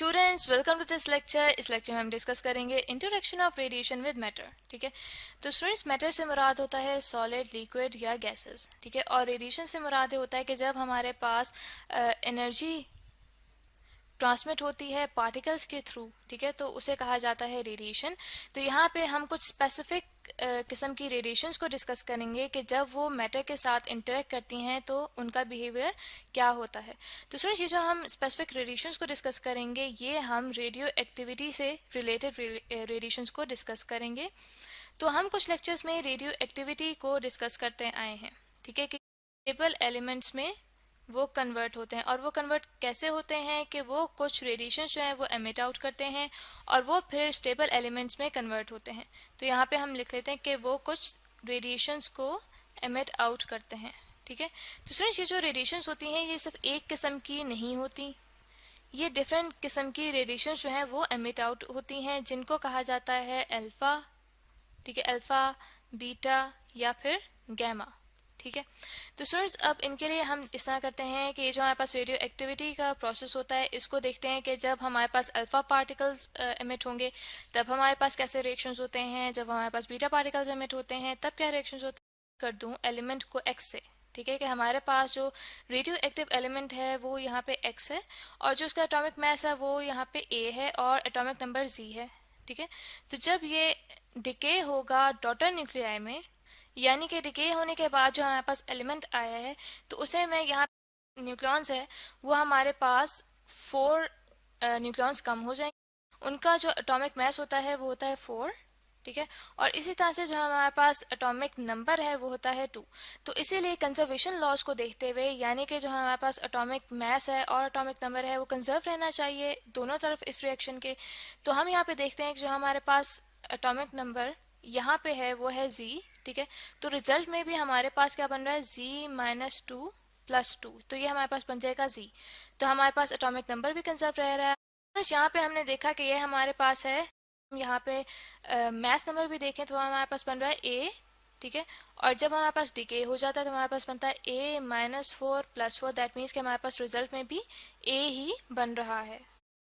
Students welcome to this lecture. इस lecture में हम डिस्कस करेंगे interaction of radiation with matter. ठीक है, तो स्टूडेंट्स मैटर से मुराद होता है सॉलिड, लिक्विड या गैसेस। ठीक है, और रेडिएशन से मुराद होता है कि जब हमारे पास एनर्जी ट्रांसमिट होती है पार्टिकल्स के थ्रू, ठीक है, तो उसे कहा जाता है रेडिएशन। तो यहाँ पे हम कुछ स्पेसिफिक किस्म की रेडिएशंस को डिस्कस करेंगे कि जब वो मैटर के साथ इंटरेक्ट करती हैं तो उनका बिहेवियर क्या होता है। तो स्टूडेंट्स, ये जो हम स्पेसिफिक रेडिएशंस को डिस्कस करेंगे ये हम रेडियो एक्टिविटी से रिलेटेड रेडिएशंस को डिस्कस करेंगे। तो हम कुछ लेक्चर्स में रेडियो एक्टिविटी को डिस्कस करते आए हैं। ठीक है, कि स्टेबल एलिमेंट्स में वो कन्वर्ट होते हैं, और वो कन्वर्ट कैसे होते हैं कि वो कुछ रेडिएशन जो है वो एमिट आउट करते हैं और वो फिर स्टेबल एलिमेंट्स में कन्वर्ट होते हैं। तो यहाँ पे हम लिख लेते हैं कि वो कुछ रेडिएशंस को एमिट आउट करते हैं। ठीक है, तो स्टूडेंट्स, ये जो रेडिएशंस होती हैं ये सिर्फ एक किस्म की नहीं होती, ये डिफरेंट किस्म की रेडिएशन जो है वो एमिट आउट होती हैं, जिनको कहा जाता है अल्फा। ठीक है, अल्फा, बीटा या फिर गैमा। ठीक है, तो स्टूडेंट्स अब इनके लिए हम इस तरह करते हैं कि ये जो हमारे पास रेडियो एक्टिविटी का प्रोसेस होता है इसको देखते हैं कि जब हमारे पास अल्फा पार्टिकल्स एमिट होंगे तब हमारे पास कैसे रिएक्शंस होते हैं, जब हमारे पास बीटा पार्टिकल्स एमिट होते हैं तब क्या रिएक्शंस होते हैं। कर दूं एलिमेंट को एक्स से। ठीक है, कि हमारे पास जो रेडियो एक्टिव एलिमेंट है वो यहाँ पे एक्स है और जो उसका एटॉमिक मास है वो यहाँ पे ए है और एटॉमिक नंबर जी है। ठीक है, तो जब ये डिके होगा डॉटर न्यूक्लियाई में, यानी कि डिके होने के बाद जो हमारे पास एलिमेंट आया है तो उसे मैं यहाँ न्यूक्लियॉन्स है वो हमारे पास 4 न्यूक्लियॉन्स कम हो जाएंगे, उनका जो एटॉमिक मास होता है वो होता है 4। ठीक है, और इसी तरह से जो हमारे पास एटॉमिक नंबर है वो होता है 2। तो इसीलिए कंजर्वेशन लॉज को देखते हुए, यानी कि जो हमारे पास एटॉमिक मास है और एटॉमिक नंबर है वो कंजर्व रहना चाहिए दोनों तरफ इस रिएक्शन के। तो हम यहाँ पे देखते हैं कि जो हमारे पास एटॉमिक नंबर यहाँ पे है वो है जी। ठीक है, तो रिजल्ट में भी हमारे पास क्या बन रहा है Z-2 + 2, तो ये हमारे पास बन जाएगा जी। तो हमारे पास एटॉमिक नंबर भी कंजर्व रह रहा है। यहाँ पे हमने देखा कि ये हमारे पास है, यहाँ पे मास नंबर भी देखें तो हमारे पास बन रहा है ए। ठीक है, और जब हमारे पास डिके हो जाता है तो हमारे पास बनता है A-4 + 4, दैट मीन्स कि हमारे पास रिजल्ट में भी ए ही बन रहा है।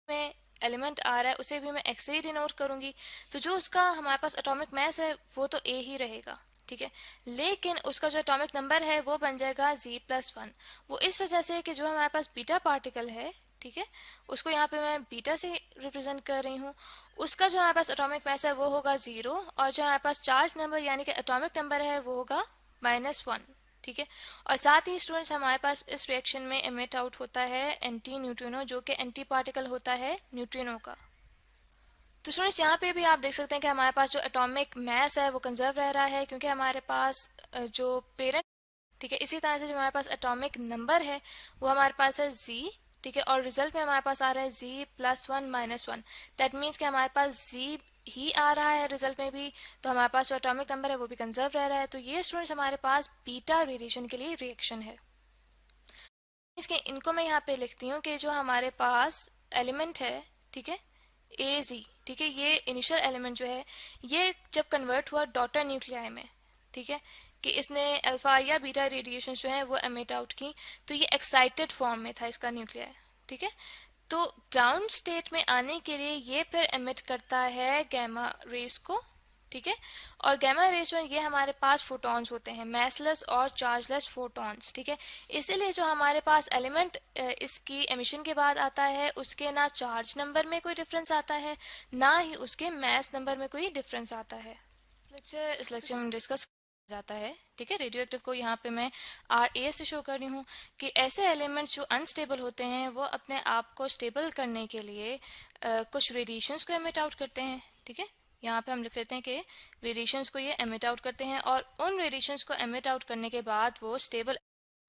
में एलिमेंट आ रहा है उसे भी मैं एक्स से ही डिनोट करूंगी, तो जो उसका हमारे पास एटॉमिक मास है वो तो ए ही रहेगा। ठीक है, लेकिन उसका जो एटॉमिक नंबर है वो बन जाएगा Z+1। वो इस वजह से कि जो हमारे पास बीटा पार्टिकल है, ठीक है, उसको यहाँ पे मैं बीटा से रिप्रेजेंट कर रही हूँ, उसका जो हमारे पास एटॉमिक मास है वो होगा 0 और जो हमारे पास चार्ज नंबर यानी कि एटॉमिक नंबर है वो होगा -1। ठीक है, और साथ ही स्टूडेंट्स हमारे पास इस रिएक्शन में एमिट आउट होता है एंटी न्यूट्रिनो, जो कि एंटी पार्टिकल होता है न्यूट्रिनो का। तो स्टूडेंट्स यहाँ पे भी आप देख सकते हैं कि हमारे पास जो एटॉमिक मास है वो कंजर्व रह रहा है क्योंकि हमारे पास जो पेरेंट, ठीक है, इसी तरह से जो हमारे पास एटॉमिक नंबर है वो हमारे पास है जी। ठीक है, और रिजल्ट में हमारे पास आ रहा है Z+1 -1, दैट मीन्स कि हमारे पास जी ही आ रहा है रिजल्ट में भी, तो हमारे पास जो एटॉमिक नंबर है वो भी कंजर्व रह रहा है। तो ये स्टूडेंट्स हमारे पास बीटा रेडिएशन के लिए रिएक्शन है। इसके इनको मैं यहाँ पे लिखती हूँ कि जो हमारे पास एलिमेंट है, ठीक है, ए जी, ठीक है, ये इनिशियल एलिमेंट जो है ये जब कन्वर्ट हुआ डॉटर न्यूक्लियाई में, ठीक है, कि इसने अल्फा या बीटा रेडिएशन जो है वो एमिट आउट की, तो ये एक्साइटेड फॉर्म में था इसका न्यूक्लियाई। ठीक है, तो ग्राउंड स्टेट में आने के लिए ये फिर एमिट करता है गैमा रेस को। ठीक है, और गैमा रेस में ये हमारे पास फोटॉन्स होते हैं, मैसलेस और चार्जलेस फोटॉन्स। ठीक है, इसीलिए जो हमारे पास एलिमेंट इसकी एमिशन के बाद आता है उसके ना चार्ज नंबर में कोई डिफरेंस आता है ना ही उसके मैस नंबर में कोई डिफरेंस आता है। इस लेक्चर में डिस्कस जाता है। ठीक है, रेडियो एक्टिव को यहाँ पे मैं RA से शो कर रही हूँ कि ऐसे एलिमेंट्स जो अनस्टेबल होते हैं वो अपने आप को स्टेबल करने के लिए कुछ रेडिएशंस को एमिट आउट करते हैं। ठीक है, यहाँ पे हम लिख लेते हैं कि रेडिएशंस को ये एमिट आउट करते हैं और उन रेडिएशंस को एमिट आउट करने के बाद वो स्टेबल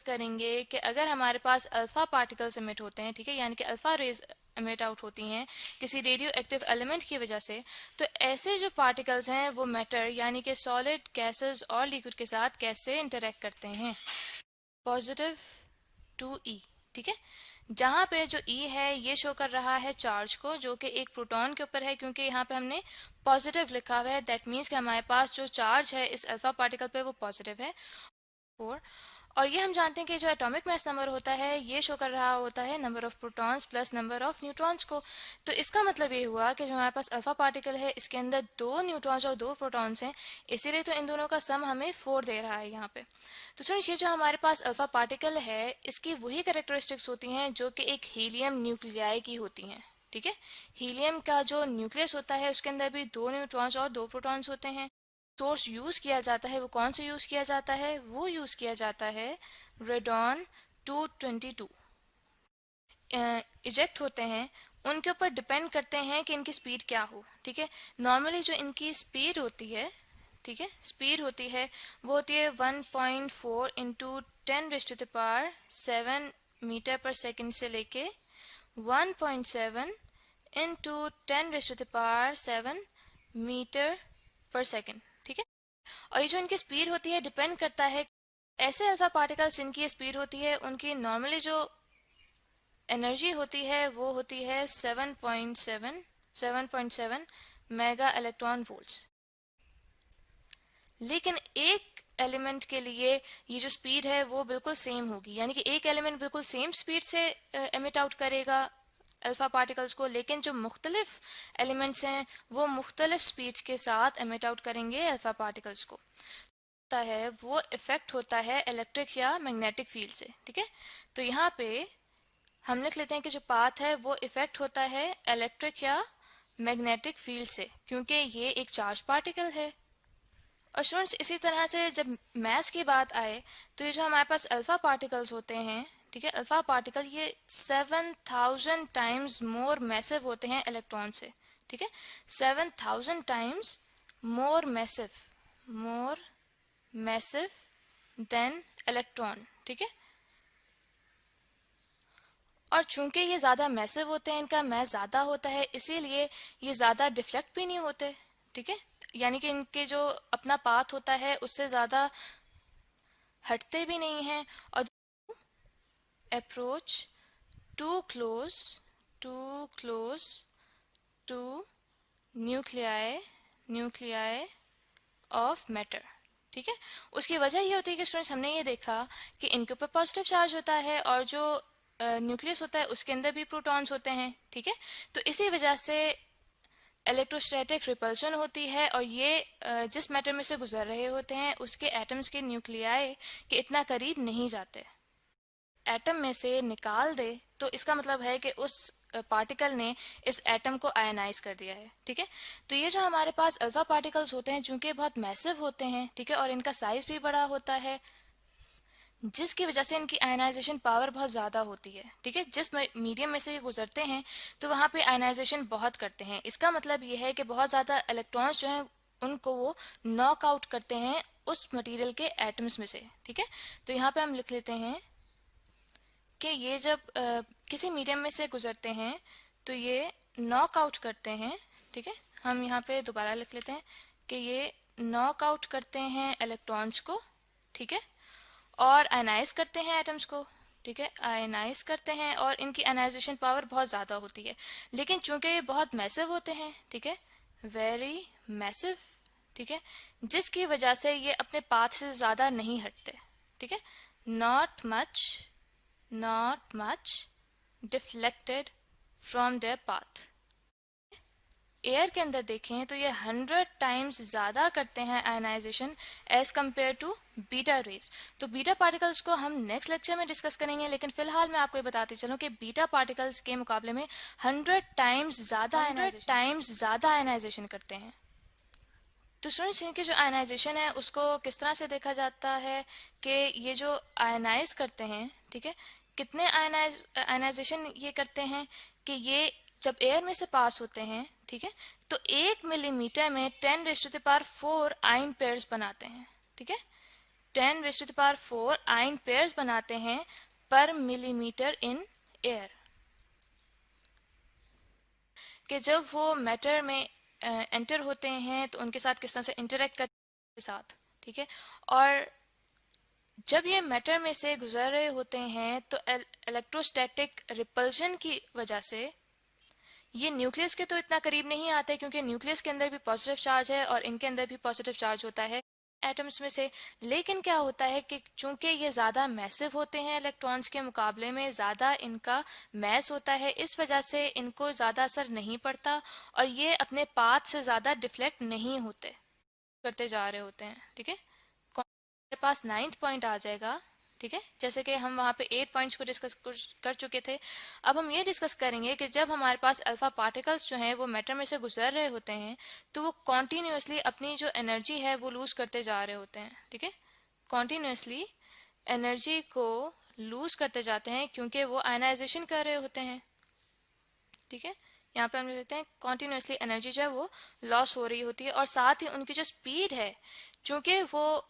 करेंगे कि अगर हमारे पास अल्फा पार्टिकल्स एमिट होते हैं, ठीक है, यानी कि अल्फा रेज एमिट आउट होती हैं किसी रेडियो एक्टिव एलिमेंट की वजह से, तो ऐसे जो पार्टिकल्स हैं वो मैटर यानी कि सॉलिड, गैसेस और लिक्विड के साथ कैसे इंटरेक्ट करते हैं। +2E। ठीक है, जहाँ पे जो E है ये शो कर रहा है चार्ज को जो कि एक प्रोटॉन के ऊपर है, क्योंकि यहाँ पे हमने पॉजिटिव लिखा हुआ है, दैट मीन्स कि हमारे पास जो चार्ज है इस अल्फा पार्टिकल पे वो पॉजिटिव है। और ये हम जानते हैं कि जो एटॉमिक मास नंबर होता है ये शो कर रहा होता है number of protons plus number of neutrons को। तो इसका मतलब ये हुआ कि जो हमारे पास अल्फा पार्टिकल है इसके अंदर 2 न्यूट्रॉन्स और 2 प्रोटॉन्स हैं, इसीलिए तो इन दोनों का सम हमें 4 दे रहा है यहाँ पे। तो सुनिए, ये जो हमारे पास अल्फा पार्टिकल है इसकी वही कैरेक्टरिस्टिक्स होती हैं जो कि एक हीलियम न्यूक्लियाई की होती हैं। ठीक है, हीलियम का जो न्यूक्लियस होता है उसके अंदर भी 2 न्यूट्रॉन्स और 2 प्रोटॉन्स होते हैं। सोर्स यूज किया जाता है वो कौन सा यूज किया जाता है, वो यूज किया जाता है रेडॉन 222। इजेक्ट होते हैं उनके ऊपर डिपेंड करते हैं कि इनकी स्पीड क्या हो। ठीक है, नॉर्मली जो इनकी स्पीड होती है, ठीक है, स्पीड होती है वो होती है 1.4 इंटू 10⁻⁷ मीटर पर सेकेंड से लेके 1.7 इंटू 10⁻⁷ मीटर पर सेकेंड। ठीक है, और ये जो इनकी स्पीड होती है डिपेंड करता है ऐसे अल्फा पार्टिकल्स जिनकी स्पीड होती है उनकी नॉर्मली जो एनर्जी होती है वो होती है 7.7 मेगा इलेक्ट्रॉन वोल्ट्स। लेकिन एक एलिमेंट के लिए ये जो स्पीड है वो बिल्कुल सेम होगी, यानी कि एक एलिमेंट बिल्कुल सेम स्पीड से एमिट आउट करेगा अल्फा पार्टिकल्स को, लेकिन जो मुख्तलिफ एलिमेंट्स हैं वो मुख्तलिफ स्पीड्स के साथ एमिट आउट करेंगे अल्फा पार्टिकल्स को। है वो इफेक्ट होता है इलेक्ट्रिक या मैग्नेटिक फील्ड से। ठीक है, तो यहाँ पे हम लिख लेते हैं कि जो पाथ है वो इफेक्ट होता है इलेक्ट्रिक या मैग्नेटिक फील्ड से, क्योंकि ये एक चार्ज पार्टिकल है। और स्टूडेंट्स, इसी तरह से जब मैस की बात आए तो ये जो हमारे पास अल्फा पार्टिकल्स होते हैं, ठीक है, अल्फा पार्टिकल ये 7000 टाइम्स मोर मैसिव होते हैं इलेक्ट्रॉन से। ठीक है, 7000 times more massive than electron. ठीक है, और चूंकि ये ज़्यादा मैसिव होते हैं, इनका मैस ज़्यादा होता है, इसीलिए ये ज़्यादा डिफ्लेक्ट भी नहीं होते। ठीक है, यानी कि इनके जो अपना पाथ होता है उससे ज़्यादा हटते भी नहीं हैं। और approach to close to nuclei of matter. ठीक है, उसकी वजह ये होती है कि स्टूडेंट्स हमने ये देखा कि इनके ऊपर पॉजिटिव चार्ज होता है और जो न्यूक्लियस होता है उसके अंदर भी प्रोटॉन्स होते हैं। ठीक है, तो इसी वजह से इलेक्ट्रोस्टैटिक रिपल्शन होती है और ये जिस मैटर में से गुजर रहे होते हैं उसके एटम्स के न्यूक्लियाई के इतना करीब नहीं जाते। एटम में से निकाल दे तो इसका मतलब है कि उस पार्टिकल ने इस एटम को आयनाइज कर दिया है। ठीक है, तो ये जो हमारे पास अल्फा पार्टिकल्स होते हैं चूंकि बहुत मैसिव होते हैं, ठीक है, और इनका साइज भी बड़ा होता है, जिसकी वजह से इनकी आयनाइजेशन पावर बहुत ज़्यादा होती है। ठीक है, जिस मीडियम में से ये गुजरते हैं तो वहाँ पे आयनाइजेशन बहुत करते हैं। इसका मतलब ये है कि बहुत ज़्यादा इलेक्ट्रॉन्स जो हैं उनको वो नॉक आउट करते हैं उस मटेरियल के एटम्स में से। ठीक है, तो यहाँ पे हम लिख लेते हैं कि ये जब किसी मीडियम में से गुजरते हैं तो ये नॉक आउट करते हैं। ठीक है, हम यहाँ पे दोबारा लिख लेते हैं कि ये नॉक आउट करते हैं इलेक्ट्रॉन्स को। ठीक है, और आयनाइज करते हैं एटम्स को। ठीक है, आयनाइज करते हैं और इनकी आयनाइजेशन पावर बहुत ज़्यादा होती है, लेकिन चूंकि ये बहुत मैसिव होते हैं, ठीक है, वेरी मैसिव, ठीक है, जिसकी वजह से ये अपने पाथ से ज़्यादा नहीं हटते। ठीक है, not much deflected from there path. Air के अंदर देखें तो ये 100 टाइम्स ज़्यादा करते हैं ionization as compare to beta rays. तो बीटा पार्टिकल्स को हम नेक्स्ट लेक्चर में डिस्कस करेंगे, लेकिन फिलहाल मैं आपको ये बताती चलूँ कि बीटा पार्टिकल्स के मुकाबले में 100 टाइम्स ज़्यादा आयनाइजेशन करते हैं। तो स्टूडेंट्स, इनकी जो आयनाइजेशन है उसको किस तरह से देखा जाता है कि ये जो आयनाइज करते हैं, ठीक है, कितने आयनाइजेशन ये करते हैं कि ये जब एयर में से पास होते हैं, ठीक है, तो 1 मिलीमीटर में 10⁻⁴ आयन पेयर्स बनाते हैं। ठीक है, 10⁻⁴ आयन पेयर्स बनाते हैं पर मिलीमीटर इन एयर। कि जब वो मैटर में एंटर होते हैं तो उनके साथ किस तरह से इंटरेक्ट करते हैं साथ। ठीक है, और जब ये मैटर में से गुजर रहे होते हैं तो इलेक्ट्रोस्टैटिक रिपल्शन की वजह से ये न्यूक्लियस के तो इतना करीब नहीं आते, क्योंकि न्यूक्लियस के अंदर भी पॉजिटिव चार्ज है और इनके अंदर भी पॉजिटिव चार्ज होता है। एटम्स में से। लेकिन क्या होता है कि चूंकि ये ज़्यादा मैसिव होते हैं इलेक्ट्रॉन्स के मुकाबले में, ज़्यादा इनका मैस होता है, इस वजह से इनको ज़्यादा असर नहीं पड़ता और ये अपने पाथ से ज़्यादा डिफ्लेक्ट नहीं होते करते जा रहे होते हैं। ठीक है, हमारे पास 9th पॉइंट आ जाएगा। ठीक है, जैसे कि हम वहाँ पे 8 पॉइंट्स को डिस्कस कर चुके थे। अब हम ये डिस्कस करेंगे कि जब हमारे पास अल्फा पार्टिकल्स जो हैं वो मैटर में से गुजर रहे होते हैं तो वो कॉन्टीन्यूसली अपनी जो एनर्जी है वो लूज करते जा रहे होते हैं। ठीक है, कॉन्टीन्यूसली एनर्जी को लूज करते जाते हैं क्योंकि वो आयनाइजेशन कर रहे होते हैं। ठीक है, यहाँ पे हम लिख लेते हैं कॉन्टीन्यूसली एनर्जी जो है वो लॉस हो रही होती है और साथ ही उनकी जो स्पीड है, चूंकि वो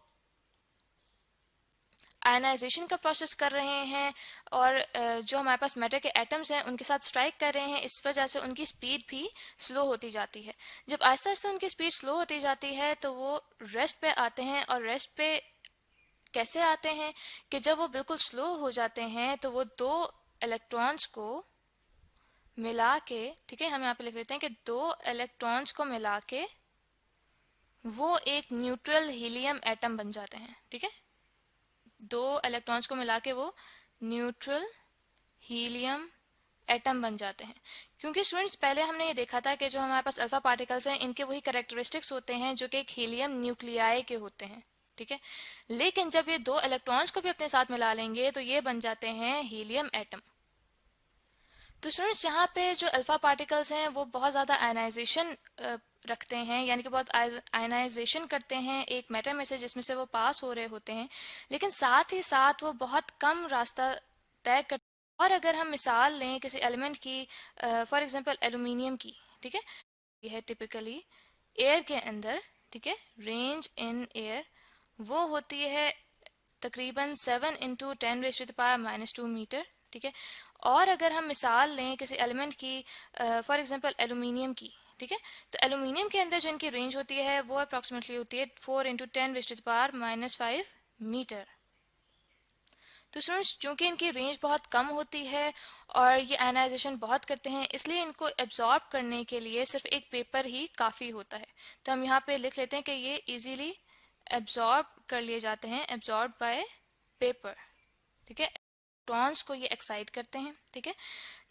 आयनाइजेशन का प्रोसेस कर रहे हैं और जो हमारे पास मैटर के एटम्स हैं उनके साथ स्ट्राइक कर रहे हैं, इस वजह से उनकी स्पीड भी स्लो होती जाती है। जब आहिस्ता आहिस्ता उनकी स्पीड स्लो होती जाती है तो वो रेस्ट पे आते हैं। और रेस्ट पे कैसे आते हैं कि जब वो बिल्कुल स्लो हो जाते हैं तो वो दो इलेक्ट्रॉन्स को मिला के, ठीक है, हम यहाँ पे लिख लेते हैं कि दो इलेक्ट्रॉन्स को मिला के वो एक न्यूट्रल हीलियम एटम बन जाते हैं। ठीक है, दो इलेक्ट्रॉन्स को मिला के वो न्यूट्रल हीलियम एटम बन जाते हैं। क्योंकि स्टूडेंट्स पहले हमने ये देखा था कि जो हमारे पास अल्फा पार्टिकल्स हैं इनके वही कैरेक्टरिस्टिक्स होते हैं जो कि एक हीलियम न्यूक्लियाई के होते हैं। ठीक है, लेकिन जब ये दो इलेक्ट्रॉन्स को भी अपने साथ मिला लेंगे तो ये बन जाते हैं हीलियम एटम। तो स्टूडेंट्स यहाँ पे जो अल्फा पार्टिकल्स हैं वो बहुत ज़्यादा आयनाइजेशन रखते हैं, यानी कि बहुत आयनाइजेशन करते हैं एक मैटर में से जिसमें से वो पास हो रहे होते हैं, लेकिन साथ ही साथ वो बहुत कम रास्ता तय करते हैं। और अगर हम मिसाल लें किसी एलिमेंट की, फॉर एग्जांपल एल्यूमिनियम की, ठीक है, यह है टिपिकली एयर के अंदर, ठीक है, रेंज इन एयर वो होती है तकरीबन 7 × 10⁻⁻² मीटर। ठीक है, और अगर हम मिसाल लें किसी एलिमेंट की, फॉर एग्जांपल एल्यूमिनियम की, ठीक है, तो एल्यूमिनियम के अंदर जो इनकी रेंज होती है वो अप्रॉक्सीमेटली होती है 4 × 10⁻⁻5 मीटर। तो स्टूडेंट्स चूंकि इनकी रेंज बहुत कम होती है और ये आयनाइजेशन बहुत करते हैं, इसलिए इनको एब्जॉर्ब करने के लिए सिर्फ एक पेपर ही काफ़ी होता है। तो हम यहाँ पे लिख लेते हैं कि ये इजीली एब्जॉर्ब कर लिए जाते हैं, एब्जॉर्ब बाय पेपर। ठीक है, इलेक्ट्रॉन्स को ये एक्साइट करते हैं। ठीक है,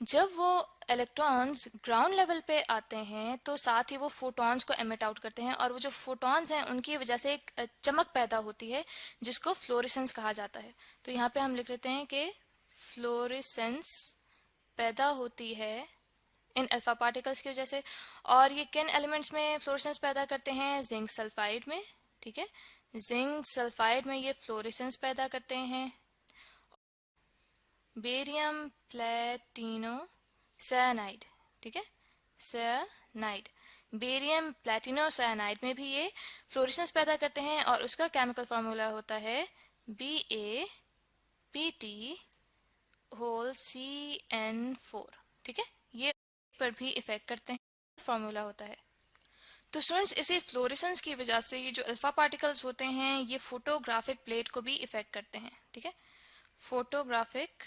जब वो इलेक्ट्रॉन्स ग्राउंड लेवल पे आते हैं तो साथ ही वो फोटॉन्स को एमिट आउट करते हैं और वो जो फोटॉन्स हैं उनकी वजह से एक चमक पैदा होती है जिसको फ्लोरेसेंस कहा जाता है। तो यहाँ पे हम लिख लेते हैं कि फ्लोरेसेंस पैदा होती है इन अल्फा पार्टिकल्स की वजह से। और ये किन एलिमेंट्स में फ्लोरेसेंस पैदा करते हैं? जिंक सल्फाइड में। ठीक है, जिंक सल्फाइड में ये फ्लोरेसेंस पैदा करते हैं। बेरियम प्लेटिनो साइनाइड, ठीक है, साइनाइड, बेरियम प्लेटिनो साइनाइड में भी ये फ्लोरेसेंस पैदा करते हैं और उसका केमिकल फार्मूला होता है BaPt(CN4). ठीक है, ये पर भी इफेक्ट करते हैं, फार्मूला होता है। तो स्टूडेंट्स इसी फ्लोरेसेंस की वजह से ये जो अल्फा पार्टिकल्स होते हैं ये फोटोग्राफिक प्लेट को भी इफेक्ट करते हैं। ठीक है, फोटोग्राफिक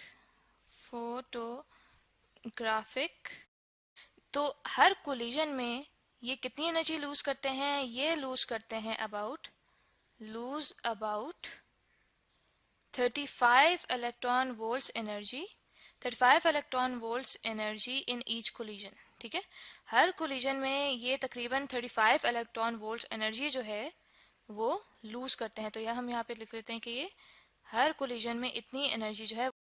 तो हर कोलिजन में ये कितनी एनर्जी लूज करते हैं? ये लूज करते हैं about 35 electron volts energy, 35 electron volts energy in each collision. ठीक है, हर कोलिजन में ये तकरीबन 35 इलेक्ट्रॉन वोल्ट्स एनर्जी जो है वो लूज करते हैं। तो यह हम यहाँ पे लिख लेते हैं कि ये हर कोलिजन में इतनी एनर्जी जो है